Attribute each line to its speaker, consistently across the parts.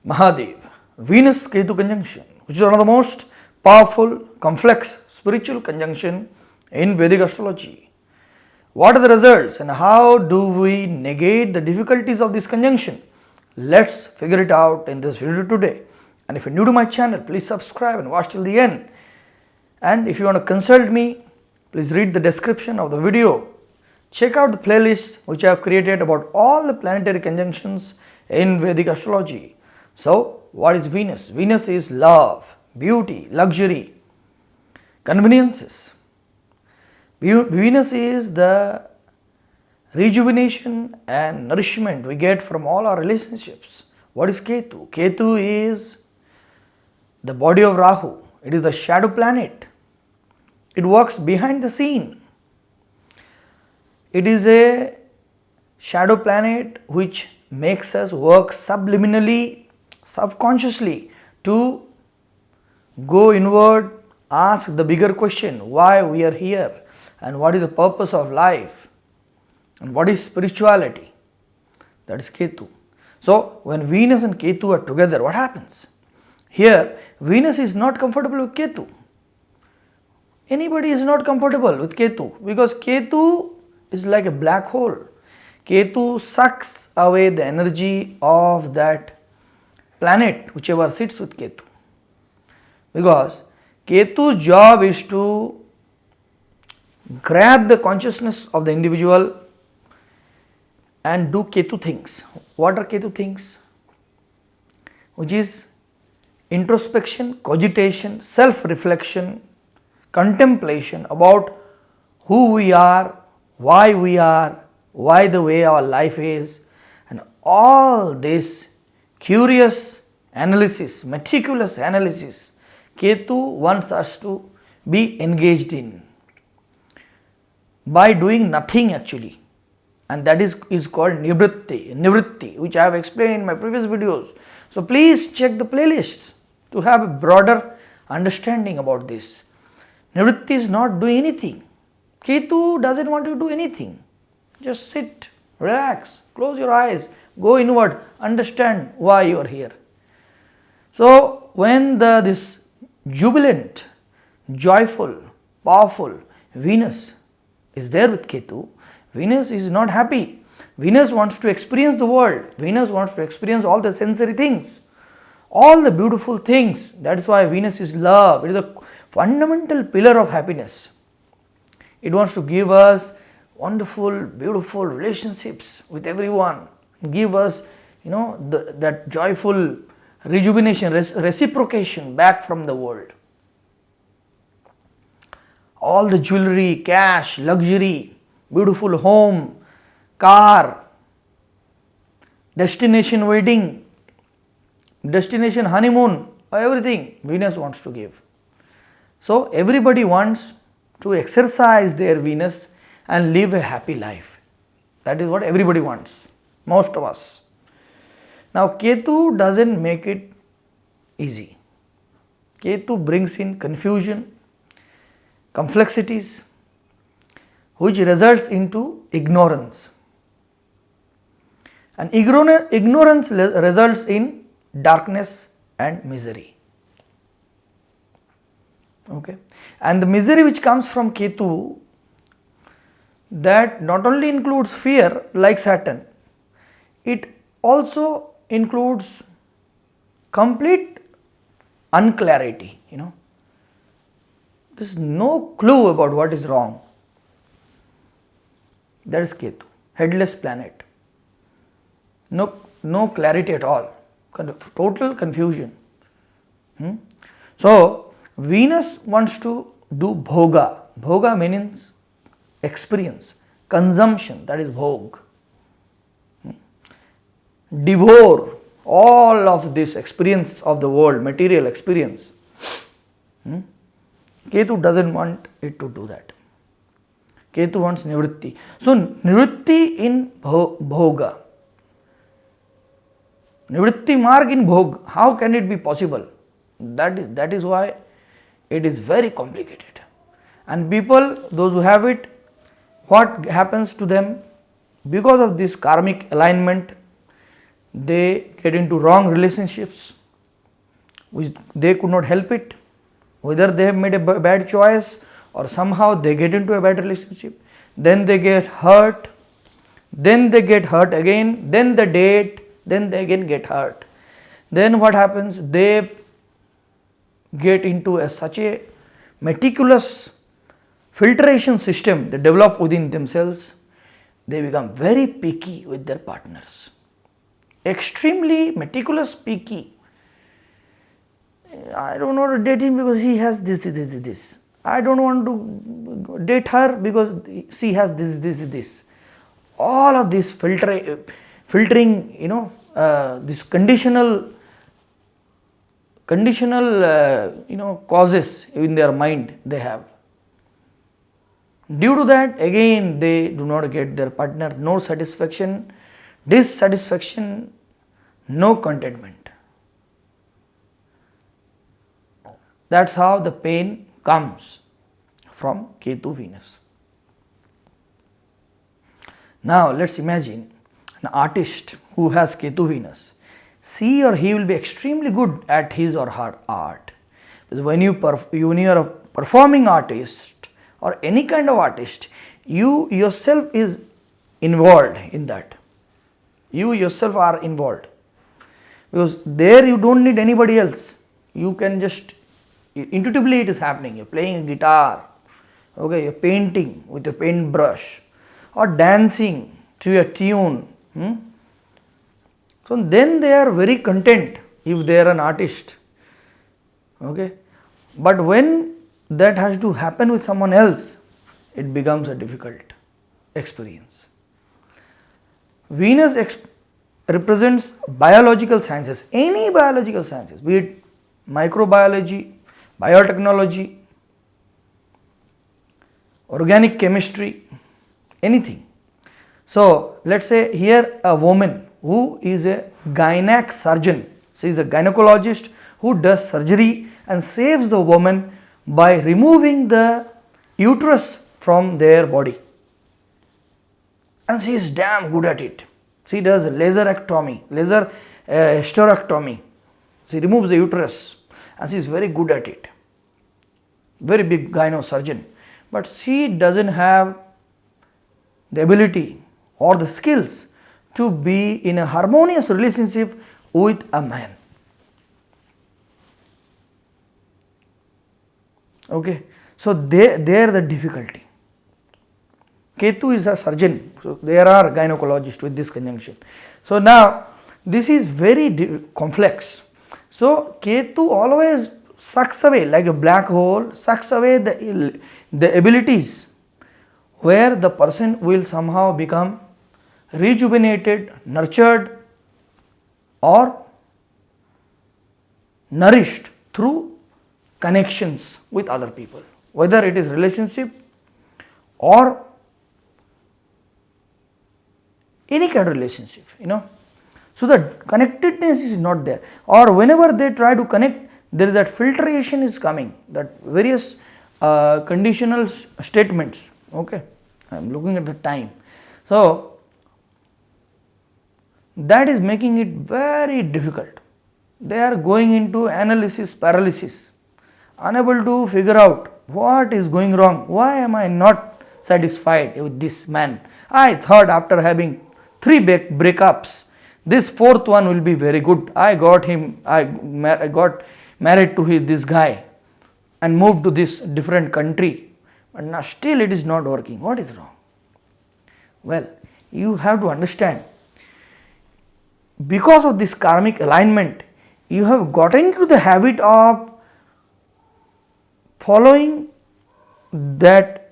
Speaker 1: Mahadev, Venus Ketu Conjunction, which is one of the most powerful, complex spiritual conjunction in Vedic astrology. What are the results and how do we negate the difficulties of this conjunction? Let's figure it out in this video today. And if you're new to my channel, please subscribe and watch till the end. And if you want to consult me, please read the description of the video. Check out the playlist which I have created about all the planetary conjunctions in Vedic astrology. So, what is Venus? Venus is love, beauty, luxury, conveniences. Venus is the rejuvenation and nourishment we get from all our relationships. What is Ketu? Ketu is the body of Rahu. It is the shadow planet. It works behind the scene. It is a shadow planet which makes us work subliminally, subconsciously to go inward, ask the bigger question, why we are here and what is the purpose of life and what is spirituality. That is Ketu. So, when Venus and Ketu are together, what happens? Here, Venus is not comfortable with Ketu. Anybody is not comfortable with Ketu because Ketu is like a black hole. Ketu sucks away the energy of that planet whichever sits with Ketu. Because Ketu's job is to grab the consciousness of the individual and do Ketu things. What are Ketu things? Which is introspection, cogitation, self-reflection, contemplation about who we are, why the way our life is, and all this curious analysis, meticulous analysis, Ketu wants us to be engaged in by doing nothing actually, and that is called Nivritti, which I have explained in my previous videos. So please check the playlists to have a broader understanding about this. Nivritti is not doing anything. Ketu doesn't want you to do anything. Just sit, relax, close your eyes, go inward, understand why you are here. So when this jubilant, joyful, powerful Venus is there with Ketu, Venus is not happy. Venus wants to experience the world. Venus wants to experience all the sensory things, all the beautiful things. That is why Venus is love. It is a fundamental pillar of happiness. It wants to give us wonderful, beautiful relationships with everyone. Give us, that joyful rejuvenation, reciprocation back from the world. All the jewelry, cash, luxury, beautiful home, car, destination wedding, destination honeymoon, everything Venus wants to give. So everybody wants to exercise their Venus and live a happy life. That is what everybody wants, most of us. Now Ketu doesn't make it easy. Ketu brings in confusion, complexities, which results into ignorance. And ignorance results in darkness and misery. Okay, and the misery which comes from Ketu, that not only includes fear like Saturn, it also includes complete unclarity. There is no clue about what is wrong. That is Ketu, headless planet. No clarity at all, total confusion. So Venus wants to do Bhoga. Bhoga means experience, consumption, that is Bhoog. Devour all of this experience of the world, material experience. Ketu doesn't want it to do that. Ketu wants Nivritti. So Nivritti in Bhoga. Nivritti Marg in Bhoog. How can it be possible? That is why it is very complicated. And people, those who have it, what happens to them? Because of this karmic alignment, they get into wrong relationships which they could not help it, whether they have made a bad choice or somehow they get into a bad relationship, then they get hurt, then they get hurt again, then they date, then they again get hurt. Then what happens? They get into such a meticulous filtration system they develop within themselves. They become very picky with their partners, extremely meticulous, picky. I don't want to date him because he has this. I don't want to date her because she has this. All of this filtering, this conditional, causes in their mind they have. Due to that, again, they do not get their partner, no satisfaction, dissatisfaction, no contentment. That's how the pain comes from Ketu Venus. Now, let's imagine an artist who has Ketu Venus. She or he will be extremely good at his or her art. Because when you are a performing artist or any kind of artist, you yourself is involved in that. You yourself are involved. Because there you don't need anybody else. You can just, intuitively it is happening. You're playing a guitar, okay, you're painting with a paintbrush or dancing to a tune. So then they are very content if they are an artist. Okay. But when that has to happen with someone else, it becomes a difficult experience. Venus represents biological sciences, any biological sciences, be it microbiology, biotechnology, organic chemistry, anything. So let's say here a woman who is a gynec surgeon, she is a gynecologist who does surgery and saves the woman by removing the uterus from their body, and she is damn good at it. She does laser hysterectomy. She removes the uterus and she is very good at it, very big gyno surgeon, but she doesn't have the ability or the skills to be in a harmonious relationship with a man. Okay, so there the difficulty. Ketu is a surgeon, so there are gynecologists with this conjunction. So now this is very complex. So Ketu always sucks away, like a black hole, sucks away the abilities where the person will somehow become rejuvenated, nurtured or nourished through connections with other people, whether it is relationship or any kind of relationship, So the connectedness is not there, or whenever they try to connect, there is that filtration is coming, that various conditional statements. Okay, I am looking at the time. So that is making it very difficult. They are going into analysis paralysis, unable to figure out what is going wrong. Why am I not satisfied with this man? I thought after having 3 breakups, this 4th one will be very good. I got married to this guy and moved to this different country, but now still it is not working. What is wrong? Well, you have to understand, because of this karmic alignment, you have gotten into the habit of following that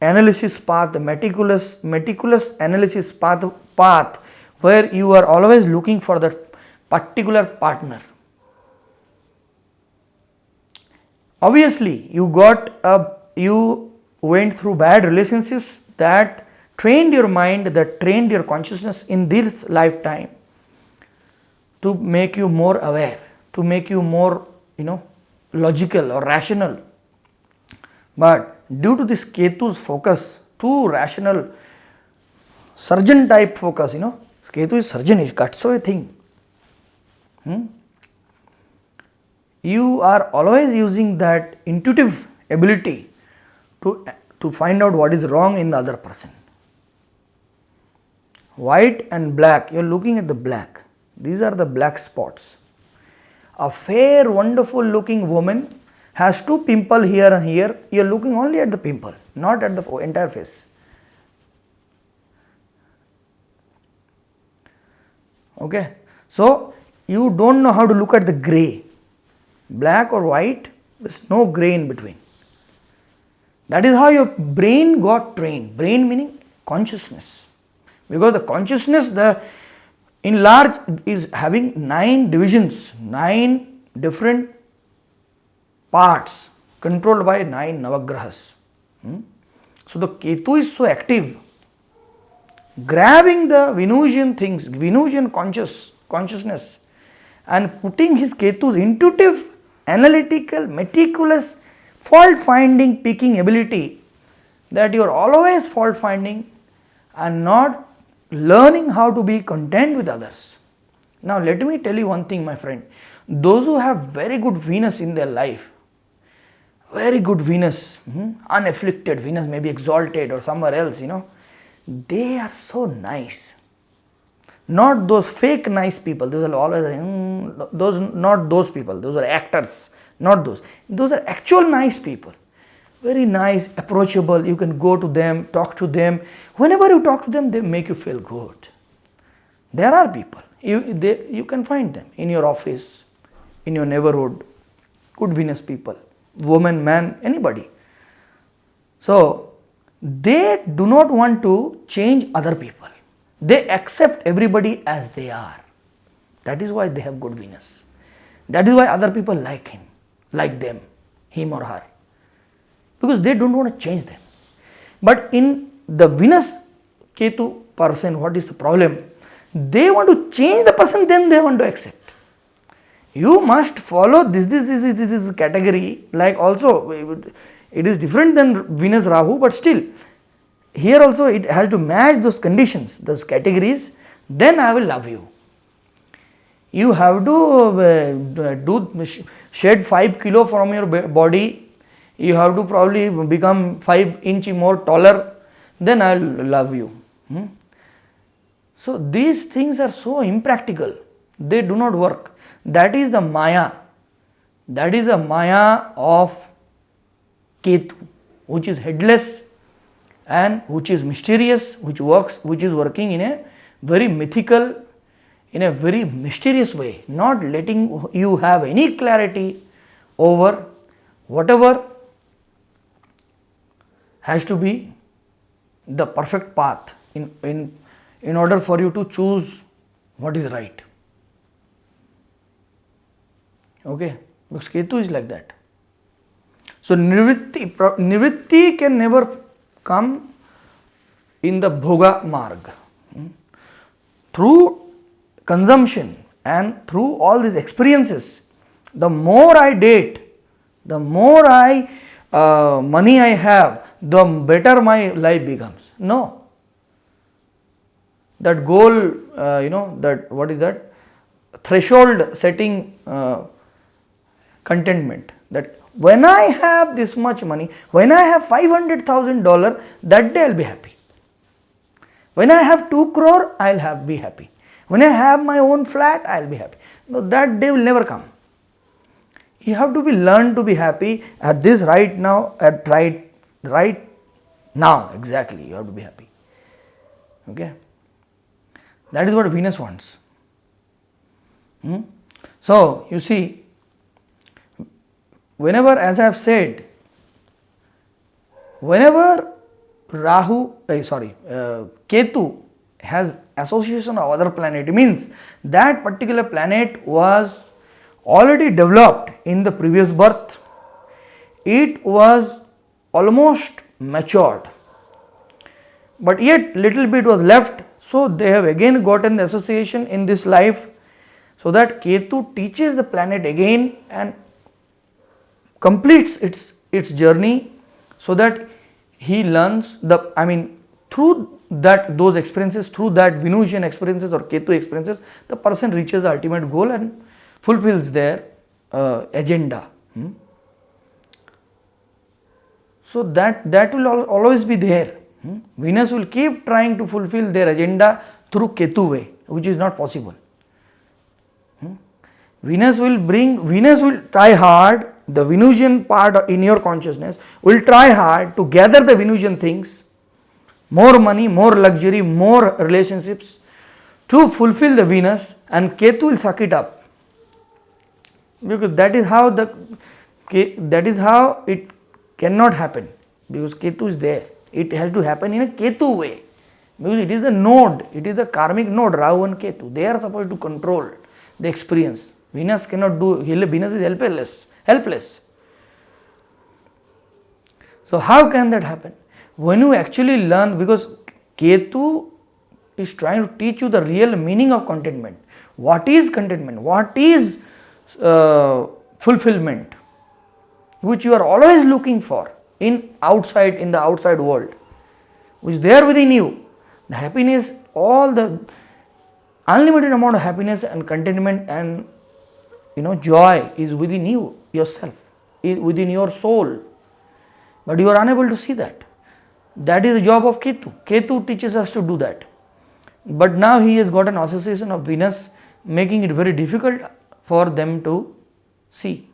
Speaker 1: analysis path, the meticulous analysis path where you are always looking for that particular partner. Obviously, you went through bad relationships that trained your mind, that trained your consciousness in this lifetime to make you more aware, to make you more, logical or rational. But due to this Ketu's focus, too rational, surgeon type focus, Ketu is surgeon, it cuts away thing. You are always using that intuitive ability to find out what is wrong in the other person. White and black, you are looking at the black. These are the black spots. A fair, wonderful looking woman has two pimples here and here. You are looking only at the pimple, not at the entire face. Okay, so you don't know how to look at the grey, black or white. There is no grey in between. That is how your brain got trained. Brain meaning consciousness, because the consciousness, in large, is having 9 divisions, 9 different parts controlled by 9 navagrahas. So the Ketu is so active, grabbing the Venusian things, Venusian consciousness, and putting his Ketu's intuitive, analytical, meticulous, fault finding, picking ability, that you are always fault finding and not learning how to be content with others. Now let me tell you one thing, my friend. Those who have very good Venus in their life, very good Venus, unafflicted Venus, maybe exalted or somewhere else, they are so nice. Not those fake nice people. Those are always not those people. Those are actors. Not those. Those are actual nice people. Very nice, approachable. You can go to them, talk to them. Whenever you talk to them, they make you feel good. There are people. You can find them in your office, in your neighborhood. Good Venus people. Woman, man, anybody. So they do not want to change other people. They accept everybody as they are. That is why they have good Venus. That is why other people like him, like them, him or her. Because they don't want to change them. But in the Venus Ketu person, what is the problem? They want to change the person, then they want to accept. You must follow this category. Like also, it is different than Venus Rahu, but still, here also it has to match those conditions, those categories. Then I will love you. You have to shed 5 kilo from your body. You have to probably become 5 inch more taller. Then I will love you. So these things are so impractical. They do not work. That is the Maya. That is the Maya of Ketu, which is headless and which is mysterious, which is working in a very mythical, in a very mysterious way, not letting you have any clarity over whatever has to be the perfect path in order for you to choose what is right. Okay, because Ketu is like that. So Nivritti can never come in the Bhoga Marg. Through consumption and through all these experiences, the more I date, the more money I have, the better my life becomes. No. That goal, that what is that? Threshold setting contentment. That when I have this much money, when I have $500,000, that day I will be happy. When I have 2 crore, I will be happy. When I have my own flat, I will be happy. No, that day will never come. You have to learn to be happy at this right now, right now, exactly. You have to be happy. Okay. That is what Venus wants. So you see, whenever, as I have said, whenever Ketu has association of other planet, it means that particular planet was already developed in the previous birth. It was almost matured, but yet little bit was left. So they have again gotten the association in this life, so that Ketu teaches the planet again and completes its journey, so that he learns through those experiences, through that Venusian experiences or Ketu experiences, the person reaches the ultimate goal and fulfills their agenda. So that will always be there. Venus will keep trying to fulfill their agenda through Ketu way, which is not possible. Venus will try hard, the Venusian part in your consciousness will try hard to gather the Venusian things, more money, more luxury, more relationships to fulfill the Venus, and Ketu will suck it up. Because that is how it cannot happen, because Ketu is there. It has to happen in a Ketu way, because it is a node, it is a karmic node, Rahu and Ketu. They are supposed to control the experience. Venus cannot do, Venus is helpless. So how can that happen? When you actually learn, because Ketu is trying to teach you the real meaning of contentment. What is contentment? What is fulfillment, which you are always looking for in the outside world, which is there within you. The happiness, all the unlimited amount of happiness and contentment and joy is within you, yourself, is within your soul, but you are unable to see that. That is the job of Ketu. Ketu teaches us to do that, but now he has got an association of Venus, making it very difficult for them to see.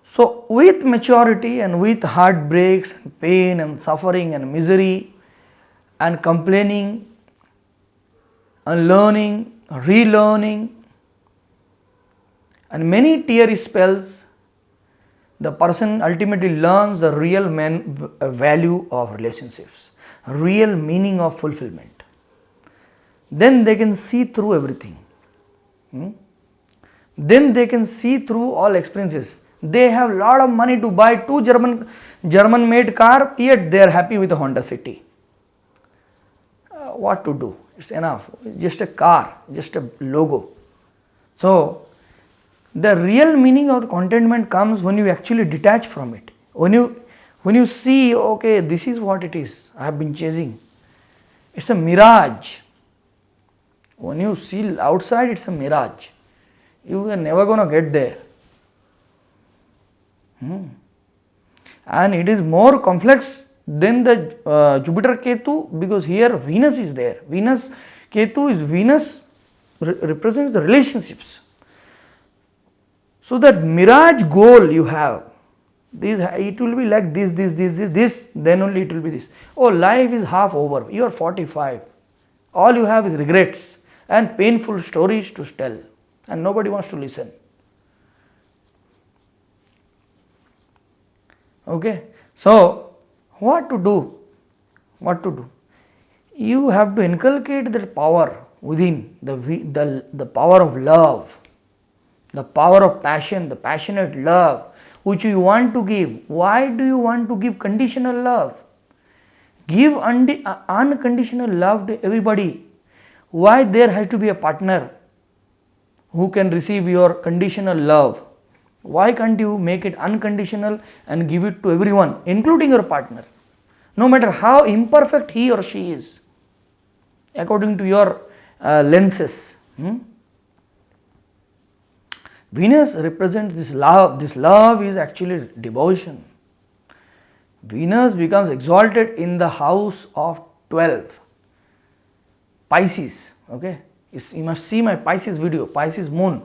Speaker 1: So with maturity and with heartbreaks and pain and suffering and misery and complaining and learning, relearning and many teary spells, the person ultimately learns the real value of relationships, real meaning of fulfillment. Then they can see through everything. Then they can see through all experiences. They have lot of money to buy 2 German made car, yet they are happy with a Honda City. What to do? It's enough. It's just a car, just a logo. So the real meaning of contentment comes when you actually detach from it. When you see, okay, this is what it is I have been chasing. It's a mirage. When you see outside, it's a mirage. You are never going to get there. And it is more complex than the Jupiter Ketu, because here Venus is there. Venus represents the relationships. So that mirage goal you have, it will be like this, then only it will be this. Oh, life is half over. You are 45. All you have is regrets and painful stories to tell, and nobody wants to listen. Okay, so what to do? You have to inculcate that power within, the power of love, the power of passion, the passionate love which you want to give. Why do you want to give conditional love? Give unconditional love to everybody. Why there has to be a partner who can receive your conditional love? Why can't you make it unconditional and give it to everyone, including your partner, no matter how imperfect he or she is, according to your lenses? Venus represents this love. This love is actually devotion. Venus becomes exalted in the house of 12, Pisces. Okay, you must see my Pisces video, Pisces moon.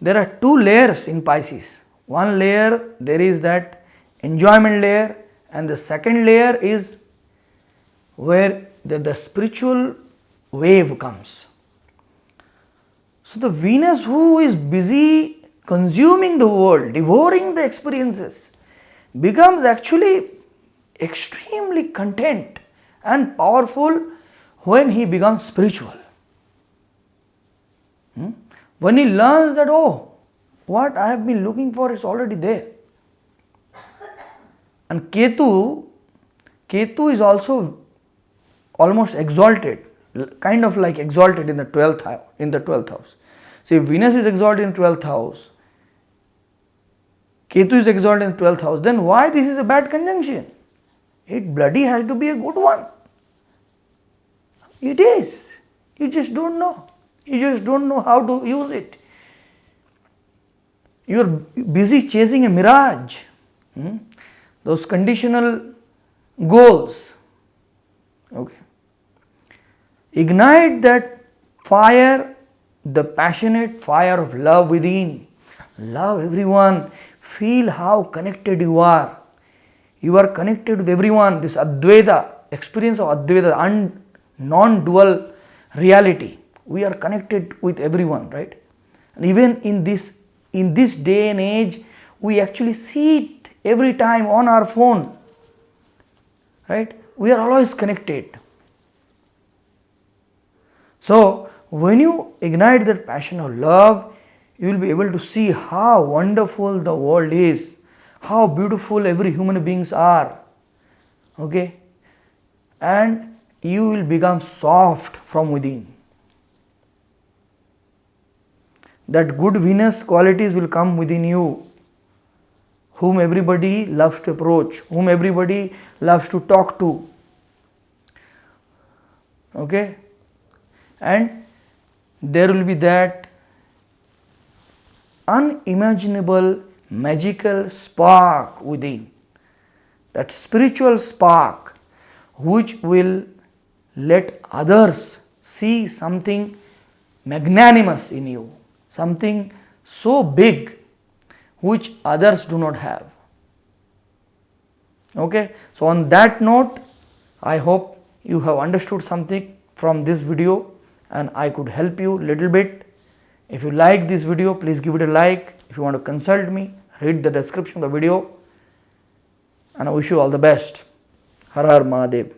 Speaker 1: There are 2 layers in Pisces. One layer, there is that enjoyment layer, and the second layer is where the spiritual wave comes. So the Venus, who is busy consuming the world, devouring the experiences, becomes actually extremely content and powerful when he becomes spiritual. When he learns that, oh, what I have been looking for is already there. And Ketu is also almost exalted, kind of like exalted in the 12th house. See, if Venus is exalted in 12th house, Ketu is exalted in 12th house, then why this is a bad conjunction? It bloody has to be a good one. It is. You just don't know. You just don't know how to use it. You are busy chasing a mirage. Those conditional goals. Okay. Ignite that fire, the passionate fire of love within. Love everyone. Feel how connected you are. You are connected with everyone. This Advaita, experience of Advaita, non-dual reality. We are connected with everyone, right? And even in this day and age, we actually see it every time on our phone, right? We are always connected. So when you ignite that passion of love, you will be able to see how wonderful the world is, how beautiful every human beings are, okay? And you will become soft from within. That good Venus qualities will come within you, whom everybody loves to approach, whom everybody loves to talk to, okay? And there will be that unimaginable magical spark within, that spiritual spark which will let others see something magnanimous in you, something so big which others do not have. Okay, so on that note, I hope you have understood something from this video and I could help you little bit. If you like this video, please give it a like. If you want to consult me, read the description of the video, and I wish you all the best. Har Har Mahadev.